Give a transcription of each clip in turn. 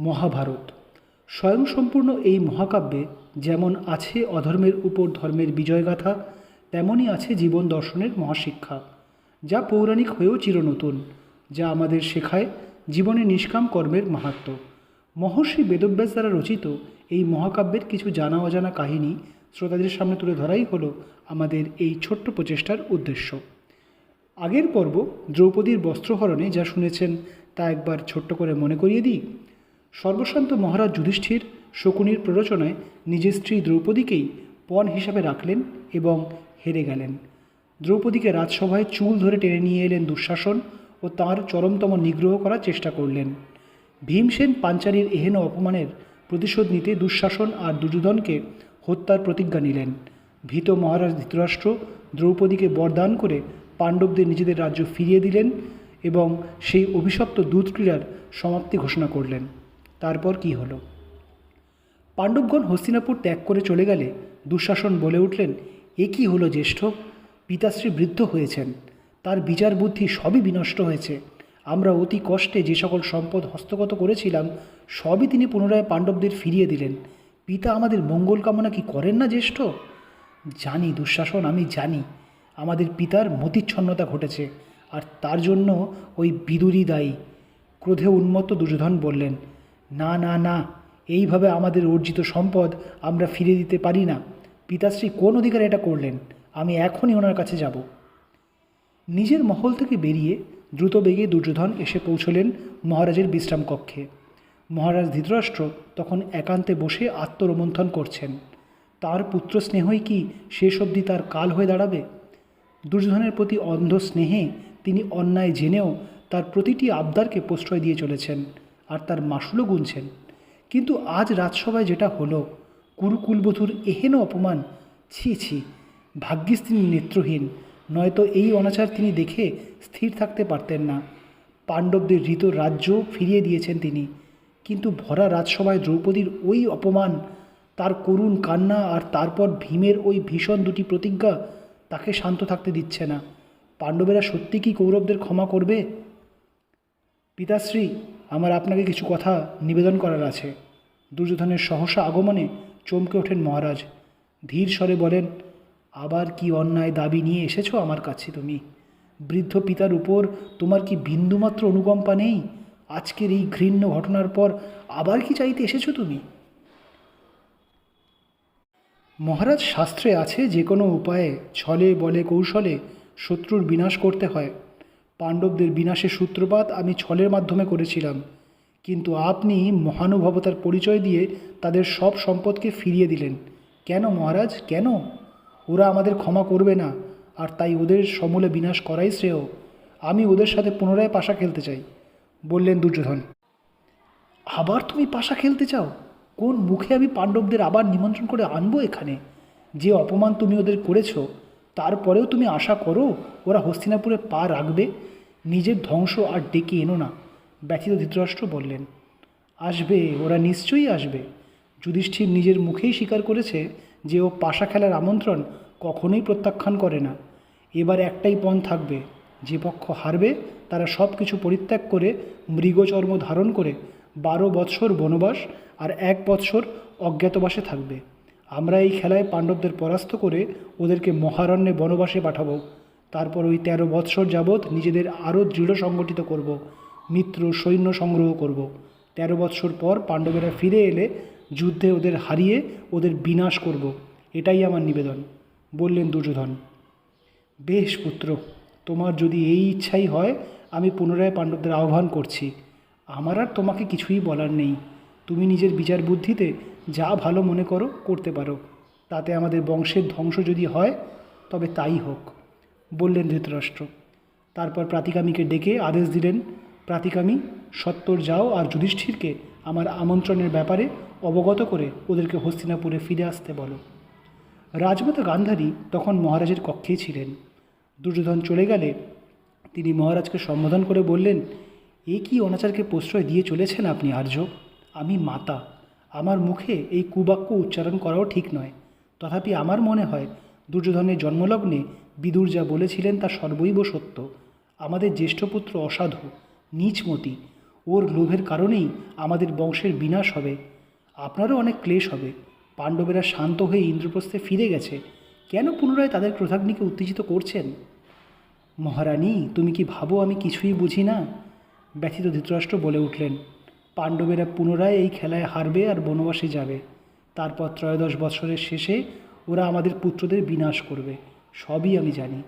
মহাভারত স্বয়ংসম্পূর্ণ এই মহাকাব্যে যেমন আছে অধর্মের উপর ধর্মের বিজয়গাথা, তেমনই আছে জীবন দর্শনের মহাশিক্ষা, যা পৌরাণিক হয়েও চিরনতুন, যা আমাদের শেখায় জীবনে নিষ্কাম কর্মের মাহাত্ম্য। মহর্ষি বেদব্যাস দ্বারা রচিত এই মহাকাব্যের কিছু জানা অজানা কাহিনী শ্রোতাদের সামনে তুলে ধরাই হলো আমাদের এই ছোট্ট প্রচেষ্টার উদ্দেশ্য। আগের পর্ব দ্রৌপদীর বস্ত্রহরণে যা শুনেছেন তা একবার ছোট্ট করে মনে করিয়ে দিই। সর্বশান্ত মহারাজ যুধিষ্ঠির শকুনির প্ররোচনায় নিজের স্ত্রী দ্রৌপদীকেই পণ হিসাবে রাখলেন এবং হেরে গেলেন। দ্রৌপদীকে রাজসভায় চুল ধরে টেনে নিয়ে এলেন দুঃশাসন ও তাঁর চরমতম নিগ্রহ করার চেষ্টা করলেন। ভীমসেন পাঞ্চালীর এহেন অপমানের প্রতিশোধ নিতে দুঃশাসন আর দুর্যোধনকে হত্যার প্রতিজ্ঞা নিলেন। ভীত মহারাজ ধৃতরাষ্ট্র দ্রৌপদীকে বরদান করে পাণ্ডবদের নিজেদের রাজ্য ফিরিয়ে দিলেন এবং সেই অভিশপ্ত দূত ক্রীড়ার সমাপ্তি ঘোষণা করলেন। তারপর কি হলো? পাণ্ডবগণ হস্তিনাপুর ত্যাগ করে চলে গেলে দুঃশাসন বলে উঠলেন, এ কী হলো জ্যেষ্ঠ? পিতাশ্রী বৃদ্ধ হয়েছেন, তার বিচার বুদ্ধি সবই বিনষ্ট হয়েছে। আমরা অতি কষ্টে যে সকল সম্পদ হস্তগত করেছিলাম সবই তিনি পুনরায় পাণ্ডবদের ফিরিয়ে দিলেন। পিতা আমাদের মঙ্গল কামনা কি করেন না জ্যেষ্ঠ? জানি দুঃশাসন, আমি জানি আমাদের পিতার মতিচ্ছন্নতা ঘটেছে, আর তার জন্য ওই বিদুরী দায়ী। ক্রোধে উন্মত্ত দুর্যোধন বললেন, না না না, এইভাবে আমাদের অর্জিত সম্পদ আমরা ফিরে দিতে পারি না। পিতাশ্রী কোন অধিকারে এটা করলেন? আমি এখনই ওনার কাছে যাব। নিজের মহল থেকে বেরিয়ে দ্রুত বেগে দুর্যোধন এসে পৌঁছলেন মহারাজের বিশ্রাম কক্ষে। মহারাজ ধৃতরাষ্ট্র তখন একান্তে বসে আত্মরোমন্থন করছেন। তার পুত্র স্নেহই কি শেষ অবধি তার কাল হয়ে দাঁড়াবে? দুর্যোধনের প্রতি অন্ধ স্নেহে তিনি অন্যায় জেনেও তার প্রতিটি আবদারকে প্রশ্রয় দিয়ে চলেছেন আর তার মাসুলও গুনছেন। কিন্তু আজ রাজসভায় যেটা হলো, কুরুকুলবধূর এহেন অপমান, ছি ছি! ভাগ্যিস তিনি নেত্রহীন, নয়তো এই অনাচার তিনি দেখে স্থির থাকতে পারতেন না। পাণ্ডবদের হৃত রাজ্য ফিরিয়ে দিয়েছেন তিনি, কিন্তু ভরা রাজসভায় দ্রৌপদীর ওই অপমান, তার করুণ কান্না আর তারপর ভীমের ওই ভীষণ দুটি প্রতিজ্ঞা তাকে শান্ত থাকতে দিচ্ছে না। পাণ্ডবেরা সত্যি কি কৌরবদের ক্ষমা করবে? পিতাশ্রী, আমার আপনাকে কিছু কথা নিবেদন করার আছে। দুর্যোধনের সহসা আগমনে চমকে ওঠেন মহারাজ। ধীর স্বরে বলেন, আবার কি অন্যায় দাবি নিয়ে এসেছো আমার কাছে তুমি? বৃদ্ধ পিতার উপর তোমার কি বিন্দুমাত্র অনুকম্পা নেই? আজকের এই ঘৃণ্য ঘটনার পর আবার কি চাইতে এসেছো তুমি? মহারাজ, শাস্ত্রে আছে যে কোনো উপায়ে ছলে বলে কৌশলে শত্রুর বিনাশ করতে হয়। পাণ্ডবদের বিনাশের সূত্রপাত আমি ছলের মাধ্যমে করেছিলাম, কিন্তু আপনি মহানুভবতার পরিচয় দিয়ে তাদের সব সম্পদকে ফিরিয়ে দিলেন। কেন মহারাজ, কেন? ওরা আমাদের ক্ষমা করবে না, আর তাই ওদের সমূলে বিনাশ করাই শ্রেয়। আমি ওদের সাথে পুনরায় পাশা খেলতে চাই, বললেন দুর্যোধন। আবার তুমি পাশা খেলতে চাও? কোন মুখে আমি পাণ্ডবদের আবার নিমন্ত্রণ করে আনবো এখানে? যে অপমান তুমি ওদের করেছো, তারপরেও তুমি আশা করো ওরা হস্তিনাপুরে পা রাখবে? নিজের ধ্বংস আর ডেকে এনো না, ব্যথিত ধৃতরাষ্ট্র বললেন। আসবে, ওরা নিশ্চয়ই আসবে। যুধিষ্ঠির নিজের মুখেই স্বীকার করেছে যে ও পাশা খেলার আমন্ত্রণ কখনোই প্রত্যাখ্যান করে না। এবার একটাই পণ থাকবে, যে পক্ষ হারবে তারা সব কিছু পরিত্যাগ করে মৃগচর্ম ধারণ করে 12 বৎসর বনবাস আর 1 বৎসর অজ্ঞাতবাসে থাকবে। আমরা এই খেলায় পাণ্ডবদের পরাস্ত করে ওদেরকে মহারণ্যে বনবাসে পাঠাবো। তারপর ওই 13 বৎসর যাবৎ নিজেদের আরও দৃঢ় সংগঠিত করব, মিত্র সৈন্য সংগ্রহ করব। 13 বৎসর পর পাণ্ডবেরা ফিরে এলে যুদ্ধে ওদের হারিয়ে ওদের বিনাশ করব। এটাই আমার নিবেদন, বললেন দুর্যোধন। বেশ পুত্র, তোমার যদি এই ইচ্ছাই হয়, আমি পুনরায় পাণ্ডবদের আহ্বান করছি। আমার আর তোমাকে কিছুই বলার নেই। তুমি নিজের বিচার বুদ্ধিতে যা ভালো মনে করো করতে পারো। তাতে আমাদের বংশের ধ্বংস যদি হয় তবে তাই হোক, বললেন ধৃতরাষ্ট্র। তারপর প্রাতিকামীকে ডেকে আদেশ দিলেন, প্রাতিকামী, সত্বর যাও আর যুধিষ্ঠিরকে আমার আমন্ত্রণের ব্যাপারে অবগত করে ওদেরকে হস্তিনাপুরে ফিরে আসতে বলো। রাজমাতা গান্ধারী তখন মহারাজের কক্ষেই ছিলেন। দুর্যোধন চলে গেলে তিনি মহারাজকে সম্বোধন করে বললেন, এ কি অনাচারকে প্রশ্রয় দিয়ে চলেছেন আপনি আর্য? আমি মাতা, আমার মুখে এই কুবাক্য উচ্চারণ করাও ঠিক নয়। তথাপি আমার মনে হয় দুর্যোধনের জন্মলগ্নে বিদুর যা বলেছিলেন তা সর্বৈব সত্য। আমাদের জ্যেষ্ঠ পুত্র অসাধু, নীচমতি। ওর লোভের কারণেই আমাদের বংশের বিনাশ হবে। আপনারও অনেক ক্লেশ হবে। পাণ্ডবেরা শান্ত হয়ে ইন্দ্রপ্রস্থে ফিরে গেছে, কেন পুনরায় তাদের ক্রোধাগ্নিকে উত্তেজিত করছেন? মহারানী, তুমি কি ভাবো আমি কিছুই বুঝি না? ব্যথিত ধৃতরাষ্ট্র বলে উঠলেন। পাণ্ডবেরা পুনরায় এই খেলায় হারবে আর বনবাসে যাবে। তারপর 13 বৎসরের শেষে ওরা আমাদের পুত্রদের বিনাশ করবে। সবই আমি জানি,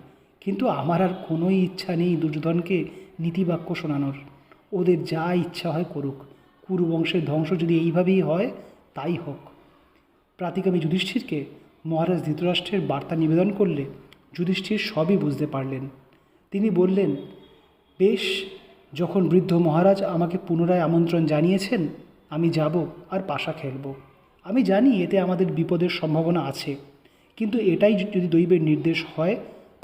কিন্তু আমার আর কোনোই ইচ্ছা নেই দুর্যোধনকে নীতিবাক্য শোনানোর। ওদের যা ইচ্ছা হয় করুক। কুরুবংশের ধ্বংস যদি এইভাবেই হয়, তাই হোক। প্রাতিগামী যুধিষ্ঠিরকে মহারাজ ধৃতরাষ্ট্রের বার্তা নিবেদন করলে যুধিষ্ঠির সবই বুঝতে পারলেন। তিনি বললেন, বেশ, যখন বৃদ্ধ মহারাজ আমাকে পুনরায় আমন্ত্রণ জানিয়েছেন, আমি যাব আর পাশা খেলব। আমি জানি এতে আমাদের বিপদের সম্ভাবনা আছে, কিন্তু এটাই যদি দৈবের নির্দেশ হয়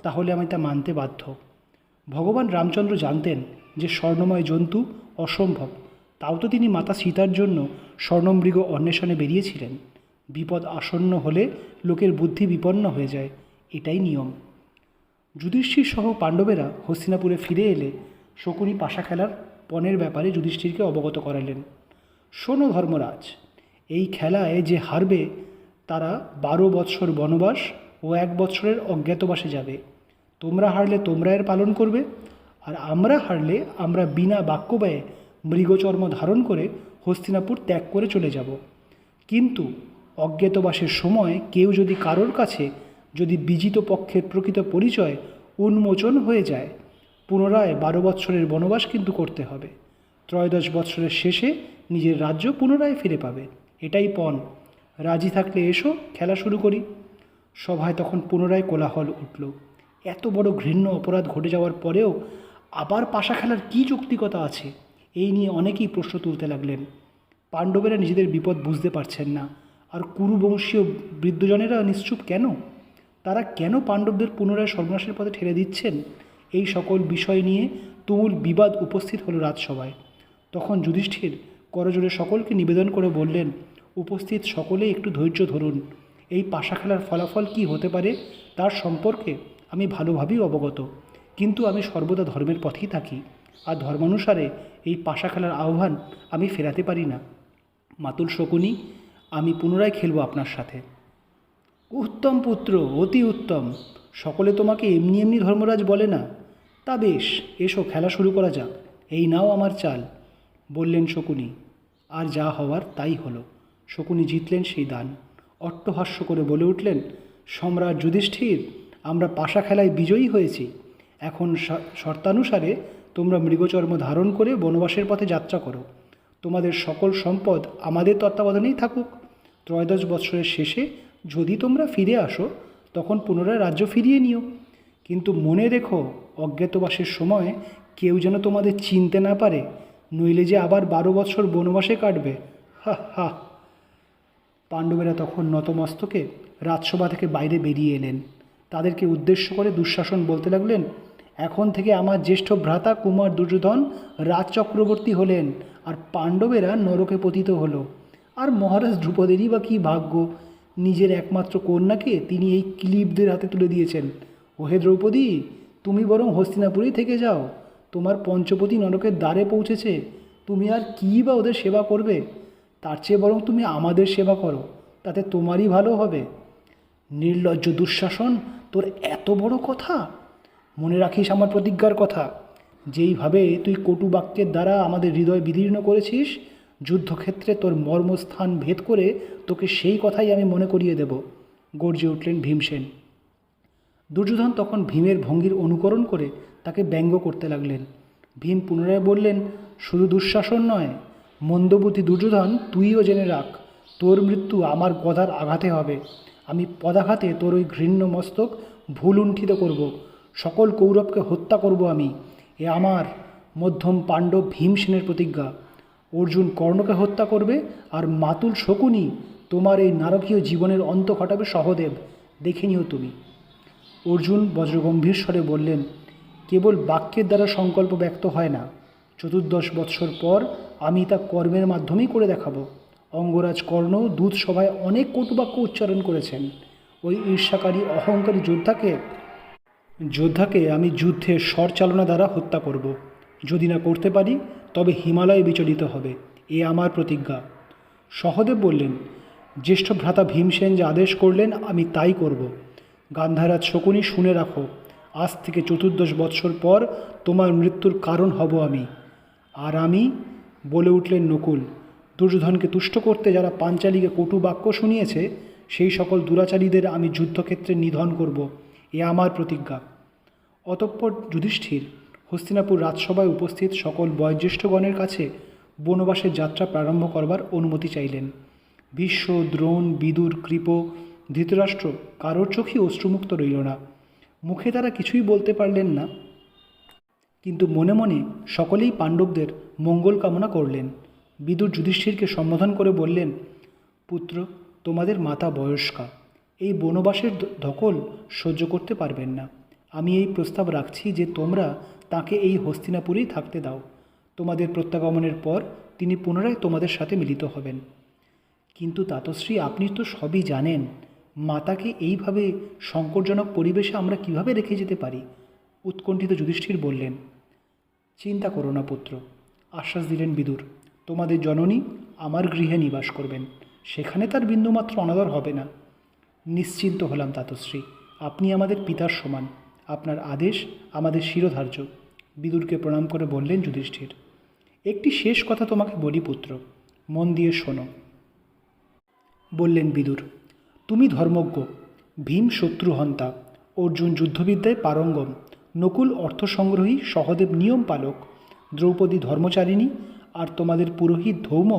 তাহলে আমি তা মানতে বাধ্য। ভগবান রামচন্দ্র জানতেন যে স্বর্ণময় জন্তু অসম্ভব, তাও তো তিনি মাতা সীতার জন্য স্বর্ণমৃগ অন্বেষণে বেরিয়েছিলেন। বিপদ আসন্ন হলে লোকের বুদ্ধি বিপন্ন হয়ে যায়, এটাই নিয়ম। যুধিষ্ঠির সহ পাণ্ডবেরা হস্তিনাপুরে ফিরে এলে শকুনি পাশা খেলার পণের ব্যাপারে যুধিষ্ঠিরকে অবগত করালেন। শোনো ধর্মরাজ, এই খেলায় যে হারবে তারা 12 বৎসর বনবাস ও 1 বৎসরের অজ্ঞাতবাসে যাবে। তোমরা হারলে তোমরা এর পালন করবে, আর আমরা হারলে আমরা বিনা বাক্য ব্যয়ে মৃগচর্ম ধারণ করে হস্তিনাপুর ত্যাগ করে চলে যাব। কিন্তু অজ্ঞাতবাসের সময় কেউ যদি কারোর কাছে যদি বিজিত পক্ষের প্রকৃত পরিচয় উন্মোচন হয়ে যায়, পুনরায় 12 বৎসরের বনবাস কিন্তু করতে হবে। 13 বৎসরের শেষে নিজের রাজ্য পুনরায় ফিরে পাবে। এটাই পণ। রাজি থাকলে এসো, খেলা শুরু করি। সভায় তখন পুনরায় কোলাহল উঠল। এত বড় ঘৃণ্য অপরাধ ঘটে যাওয়ার পরেও আবার পাশা খেলার কী যৌক্তিকতা আছে? এই নিয়ে অনেকেই প্রশ্ন তুলতে লাগলেন। পাণ্ডবেরা নিজেদের বিপদ বুঝতে পারছেন না, আর কুরুবংশীয় বৃদ্ধজনেরা নিশ্চুপ কেন? তারা কেন পাণ্ডবদের পুনরায় সর্বনাশের পথে ঠেলে দিচ্ছেন? এই সকল বিষয় নিয়ে তুমুল বিবাদ উপস্থিত হলো রাজসভায়। তখন যুধিষ্ঠির করজোড়ে সকলকে নিবেদন করে বললেন, উপস্থিত সকলে একটু ধৈর্য ধরুন। এই পাশা খেলার ফলাফল কী হতে পারে তার সম্পর্কে আমি ভালোভাবেই অবগত, কিন্তু আমি সর্বদা ধর্মের পথেই থাকি, আর ধর্মানুসারে এই পাশা খেলার আহ্বান আমি ফেরাতে পারি না। মাতুল শকুনি, আমি পুনরায় খেলব আপনার সাথে। উত্তম পুত্র, অতি উত্তম। সকলে তোমাকে এমনি এমনি ধর্মরাজ বলে না। তা বেশ, এসো খেলা শুরু করা যাক। এই নাও আমার চাল, বললেন শকুনি। আর যা হওয়ার তাই হলো। শকুনি জিতলেন সেই দান। অট্টহাস্য করে বলে উঠলেন, সম্রাট যুধিষ্ঠির, আমরা পাশা খেলায় বিজয়ী হয়েছি। এখন শর্তানুসারে তোমরা মৃগচর্ম ধারণ করে বনবাসের পথে যাত্রা করো। তোমাদের সকল সম্পদ আমাদের তত্ত্বাবধানেই থাকুক। 13 বৎসরের শেষে যদি তোমরা ফিরে আসো, তখন পুনরায় রাজ্য ফিরিয়ে নিও। কিন্তু মনে রেখো, অজ্ঞাতবাসের সময় কেউ যেন তোমাদের চিনতে না পারে, নইলে যে আবার 12 বৎসর বনবাসে কাটবে। হা হা। পাণ্ডবেরা তখন নতমস্তকে রাজসভা থেকে বাইরে বেরিয়ে এলেন। তাদেরকে উদ্দেশ্য করে দুঃশাসন বলতে লাগলেন, এখন থেকে আমার জ্যেষ্ঠ ভ্রাতা কুমার দুর্যোধন রাজচক্রবর্তী হলেন, আর পাণ্ডবেরা নরকে পতিত হলো। আর মহারাজ ধ্রুপদেরই বা কী ভাগ্য, নিজের একমাত্র কন্যাকে তিনি এই ক্লীবদের হাতে তুলে দিয়েছেন। ওহে দ্রৌপদী, তুমি বরং হস্তিনাপুরেই থেকে যাও। তোমার পঞ্চপতি নরকের দ্বারে পৌঁছেছে, তুমি আর কী বা ওদের সেবা করবে? তার চেয়ে বরং তুমি আমাদের সেবা করো, তাতে তোমারই ভালো হবে। নির্লজ্জ দুঃশাসন, তোর এত বড় কথা? মনে রাখিস আমার প্রতিজ্ঞার কথা। যেইভাবে তুই কটু বাক্যের দ্বারা আমাদের হৃদয় বিদীর্ণ করেছিস, যুদ্ধক্ষেত্রে তোর মর্মস্থান ভেদ করে তোকে সেই কথাই আমি মনে করিয়ে দেব, গর্জে উঠলেন ভীমসেন। দুর্যোধন তখন ভীমের ভঙ্গির অনুকরণ করে তাকে ব্যঙ্গ করতে লাগলেন। ভীম পুনরায় বললেন, শুধু দুঃশাসন নয়, মন্দবুদ্ধি দুর্যোধন, তুইও জেনে রাখ, তোর মৃত্যু আমার গদার আঘাতে হবে। আমি পদাঘাতে তোর ওই ঘৃণ্য মস্তক ভুলুণ্ঠিত করব, সকল কৌরবকে হত্যা করব আমি। এ আমার মধ্যম পাণ্ডব ভীমসেনের প্রতিজ্ঞা। অর্জুন কর্ণকে হত্যা করবে, আর মাতুল শকুনি তোমার এই নারকীয় জীবনের অন্ত ঘটাবে সহদেব, দেখে নিও তুমি। অর্জুন বজ্রগম্ভীর স্বরে বললেন, কেবল বাক্যের দ্বারা সংকল্প ব্যক্ত হয় না। 14 বৎসর পর আমি তা কর্মের মাধ্যমেই করে দেখাবো। অঙ্গরাজ কর্ণ দূত সভায় অনেক কটুবাক্য উচ্চারণ করেছেন। ওই ঈর্ষাকারী অহংকারী যোদ্ধাকে আমি যুদ্ধের স্বর চালনা দ্বারা হত্যা করব। যদি না করতে পারি তবে হিমালয় বিচলিত হবে, এ আমার প্রতিজ্ঞা। সহদেব বললেন, জ্যেষ্ঠ ভ্রাতা ভীমসেন যে আদেশ করলেন আমি তাই করব। গান্ধারাজ শকুনি, শুনে রাখো, আজ থেকে 14 বৎসর পর তোমার মৃত্যুর কারণ হব আমি। আর আমি, বলে উঠলেন নকুল, দুর্যোধনকে তুষ্ট করতে যারা পাঞ্চালীকে কটু বাক্য শুনিয়েছে সেই সকল দুরাচারীদের আমি যুদ্ধক্ষেত্রে নিধন করব, এ আমার প্রতিজ্ঞা। অতঃপর যুধিষ্ঠির হস্তিনাপুর রাজসভায় উপস্থিত সকল বয়োজ্যেষ্ঠগণের কাছে বনবাসের যাত্রা প্রারম্ভ করবার অনুমতি চাইলেন। ভীষ্ম, দ্রোণ, বিদুর, কৃপ, ধৃতরাষ্ট্র কারোর চোখই অশ্রুমুক্ত রইল না। মুখে তারা কিছুই বলতে পারলেন না, কিন্তু মনে মনে সকলেই পাণ্ডবদের মঙ্গল কামনা করলেন। বিদুর যুধিষ্ঠিরকে সম্বোধন করে বললেন, পুত্র, তোমাদের মাতা বয়স্কা, এই বনবাসের ধকল সহ্য করতে পারবেন না। আমি এই প্রস্তাব রাখছি যে তোমরা তাকে এই হস্তিনাপুরেই থাকতে দাও। তোমাদের প্রত্যাগমনের পর তিনি পুনরায় তোমাদের সাথে মিলিত হবেন। কিন্তু তাতশ্রী, আপনি তো সবই জানেন, মাতাকে এইভাবে সংকটজনক পরিবেশে আমরা কিভাবে রেখে যেতে পারি? উৎকণ্ঠিত যুধিষ্ঠির বললেন, চিন্তা করো না পুত্র, আশ্বাস দিলেন বিদুর। তোমাদের জননী আমার গৃহে নিবাস করবেন, সেখানে তার বিন্দুমাত্র অনাদর হবে না। নিশ্চিন্ত হলাম তাতশ্রী, আপনি আমাদের পিতার সমান, আপনার আদেশ আমাদের শিরোধার্য। বিদুরকে প্রণাম করে বললেন যুধিষ্ঠির, একটি শেষ কথা তোমাকে বলি পুত্র, মন দিয়ে শোনো। বললেন বিদুর, তুমি ধর্মজ্ঞ, ভীম শত্রুহন্তা, অর্জুন যুদ্ধবিদ্যায় পারঙ্গম, নকুল অর্থসংগ্রহী, সহদেব নিয়ম পালক, দ্রৌপদী ধর্মচারিণী, আর তোমাদের পুরোহিত ধৌম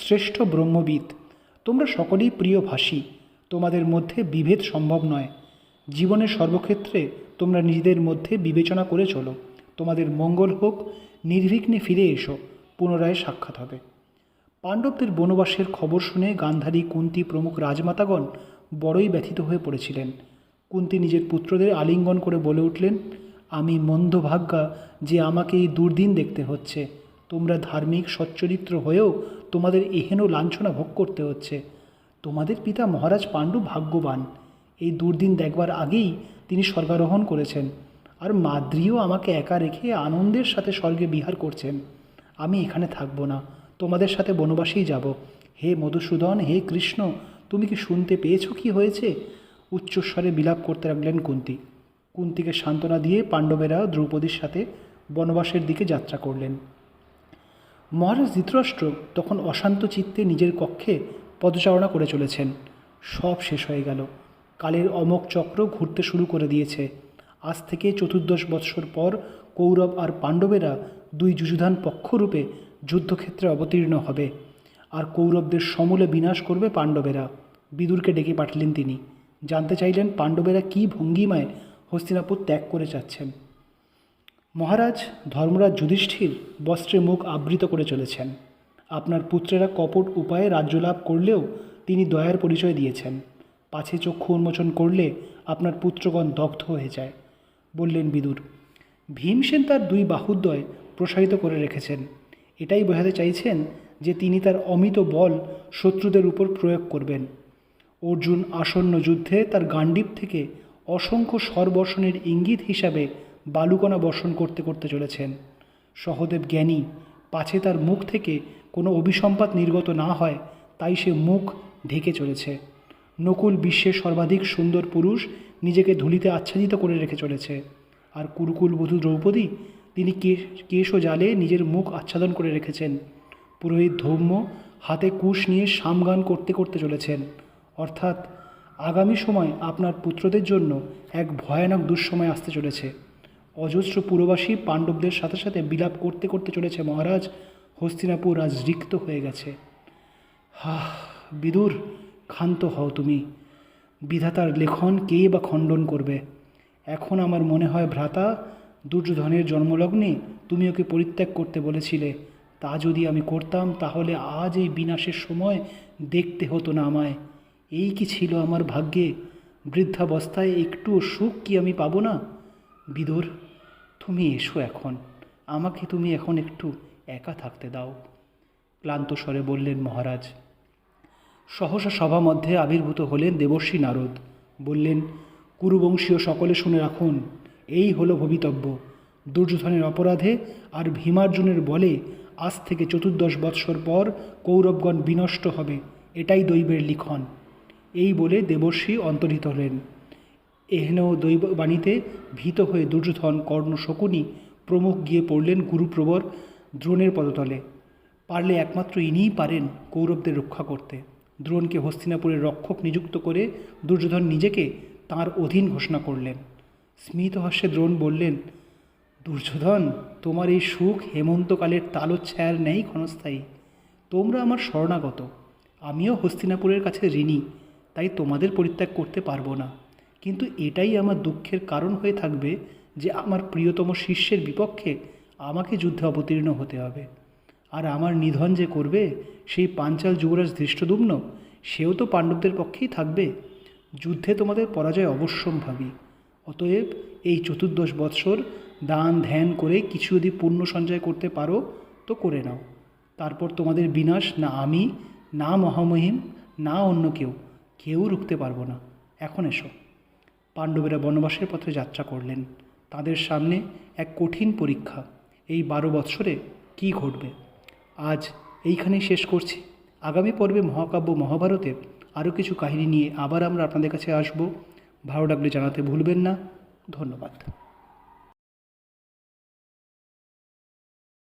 শ্রেষ্ঠ ব্রহ্মবিদ। তোমরা সকলেই প্রিয়ভাষী, তোমাদের মধ্যে বিভেদ সম্ভব নয়। জীবনের সর্বক্ষেত্রে তোমরা নিজেদের মধ্যে বিবেচনা করে চলো। তোমাদের মঙ্গল হোক, নির্বিঘ্নে ফিরে এসো, পুনরায় সাক্ষাৎ হবে। পাণ্ডবদের বনবাসের খবর শুনে গান্ধারী, কুন্তী প্রমুখ রাজমাতাগণ বড়ই ব্যথিত হয়ে পড়েছিলেন। কুন্তী নিজের পুত্রদের আলিঙ্গন করে বলে উঠলেন, আমি মন্দভাগ্যা যে আমাকে এই দুর্দিন দেখতে হচ্ছে। তোমরা ধার্মিক সচ্চরিত্র হয়েও তোমাদের এহেন লাঞ্ছনা ভোগ করতে হচ্ছে। তোমাদের পিতা মহারাজ পাণ্ডু ভাগ্যবান, এই দুর্দিন দেখবার আগেই তিনি স্বর্গারোহণ করেছেন, আর মাদ্রিও আমাকে একা রেখে আনন্দের সাথে স্বর্গে বিহার করছেন। আমি এখানে থাকব না, তোমাদের সাথে বনবাসেই যাব। হে মধুসূদন, হে কৃষ্ণ, তুমি কি শুনতে পেয়েছ কি হয়েছে? উচ্চস্বরে বিলাপ করতে লাগলেন কুন্তী। কুন্তীকে সান্ত্বনা দিয়ে পাণ্ডবেরা দ্রৌপদীর সাথে বনবাসের দিকে যাত্রা করলেন। মহারাজ ধৃতরাষ্ট্র তখন অশান্ত চিত্তে নিজের কক্ষে পদচারণা করে চলেছেন। সব শেষ হয়ে গেল, কালের অমোঘ চক্র ঘুরতে শুরু করে দিয়েছে। আজ থেকে 14 বৎসর পর কৌরব আর পাণ্ডবেরা দুই যুযুধান পক্ষরূপে যুদ্ধক্ষেত্রে অবতীর্ণ হবে, আর কৌরবদের সমূলে বিনাশ করবে পাণ্ডবেরা। বিদুরকে ডেকে পাঠালেন তিনি। জানতে চাইলেন পাণ্ডবেরা কী ভঙ্গিমায় হস্তিনাপুর ত্যাগ করে যাচ্ছেন। মহারাজ, ধর্মরাজ যুধিষ্ঠির বস্ত্রে মুখ আবৃত করে চলেছেন। আপনার পুত্রেরা কপট উপায়ে রাজ্যলাভ করলেও তিনি দয়ার পরিচয় দিয়েছেন। পাছে চক্ষু উন্মোচন করলে আপনার পুত্রগণ দগ্ধ হয়ে যায়, বললেন বিদুর। ভীমসেন তার দুই বাহুদ্বয় প্রসারিত করে রেখেছেন। এটাই বোঝাতে চাইছেন যে তিনি তার অমিত বল শত্রুদের উপর প্রয়োগ করবেন। অর্জুন আসন্ন যুদ্ধে তার গান্ডীব থেকে অসংখ্য স্বরবর্ষণের ইঙ্গিত হিসাবে বালুকণা বর্ষণ করতে করতে চলেছেন। সহদেব জ্ঞানী, পাছে তার মুখ থেকে কোনো অভিসম্পাত নির্গত না হয়, তাই সে মুখ ঢেকে চলেছে। নকুল বিশ্বের সর্বাধিক সুন্দর পুরুষ, নিজেকে ধুলিতে আচ্ছাদিত করে রেখে চলেছে। আর কুরুকুল বধূ দ্রৌপদী, তিনি কেশ ও জালে নিজের মুখ আচ্ছাদন করে রেখেছেন। পুরোহিত ধৌম্য হাতে কুশ নিয়ে সামগান করতে করতে চলেছেন। অর্থাৎ আগামী সময় আপনার পুত্রদের জন্য এক ভয়ানক দুঃসময় আসতে চলেছে। অজস্র পুরবাসী পাণ্ডবদের সাথে সাথে বিলাপ করতে করতে চলেছে। মহারাজ, হস্তিনাপুর আজ রিক্ত হয়ে গেছে। বিদুর, ক্ষান্ত হও তুমি। বিধাতার লেখন কে বা খণ্ডন করবে? এখন আমার মনে হয় ভ্রাতা, দুর্যোধনের জন্মলগ্নে তুমি ওকে পরিত্যাগ করতে বলেছিলে। তা যদি আমি করতাম তাহলে আজ এই বিনাশের সময় দেখতে হতো না আমায়। এই কি ছিল আমার ভাগ্যে? বৃদ্ধাবস্থায় একটুও সুখ কি আমি পাবো না? বিদুর, তুমি এসো এখন, আমাকে তুমি এখন একটু একা থাকতে দাও, ক্লান্ত স্বরে বললেন মহারাজ। সহসা সভা মধ্যে আবির্ভূত হলেন দেবর্ষি নারদ। বললেন, কুরুবংশীয় সকলে শুনে রাখুন, এই হলো ভবিতব্য। দুর্যোধনের অপরাধে আর ভীমার্জুনের বলে আজ থেকে 14 বৎসর পর কৌরবগণ বিনষ্ট হবে, এটাই দৈবের লিখন। এই বলে দেবর্ষি অন্তর্হিত হলেন। এহেন দৈববাণীতে ভীত হয়ে দুর্যোধন, কর্ণ, শকুনি প্রমুখ গিয়ে পড়লেন গুরুপ্রবর দ্রোণের পদতলে। পারলে একমাত্র ইনিই পারেন কৌরবদের রক্ষা করতে। দ্রোণকে হস্তিনাপুরের রক্ষক নিযুক্ত করে দুর্যোধন নিজেকে তাঁর অধীন ঘোষণা করলেন। স্মিতহাস্যে দ্রোণ বললেন, দুর্যোধন, তোমার এই সুখ হেমন্তকালের তালোচ্ছায়ার ন্যায় ক্ষণস্থায়ী। তোমরা আমার শরণাগত, আমিও হস্তিনাপুরের কাছে ঋণী, তাই তোমাদের পরিত্যাগ করতে পারবো না। কিন্তু এটাই আমার দুঃখের কারণ হয়ে থাকবে যে আমার প্রিয়তম শিষ্যের বিপক্ষে আমাকে যুদ্ধে অবতীর্ণ হতে হবে। আর আমার নিধন যে করবে সেই পাঞ্চাল যুবরাজ ধৃষ্টদ্যুম্ন, সেও তো পাণ্ডবদের পক্ষেই থাকবে। যুদ্ধে তোমাদের পরাজয় অবশ্যম্ভাবী। অতএব এই 14 বৎসর দান ধ্যান করে কিছু যদি পুণ্য সঞ্চয় করতে পারো তো করে নাও। তারপর তোমাদের বিনাশ না আমি, না মহামহিম, না অন্য কেউ রুখতে পারবো না। এখন এসো। পাণ্ডবেরা বনবাসের পথে যাত্রা করলেন। তাদের সামনে এক কঠিন পরীক্ষা। এই 12 বৎসরে কি ঘটবে আজ এইখানেই শেষ করছি। আগামী পর্বে মহাকাব্য মহাভারতের আরও কিছু কাহিনী নিয়ে আবার আমরা আপনাদের কাছে আসব। ভালো লাগলে জানাতে ভুলবেন না। ধন্যবাদ।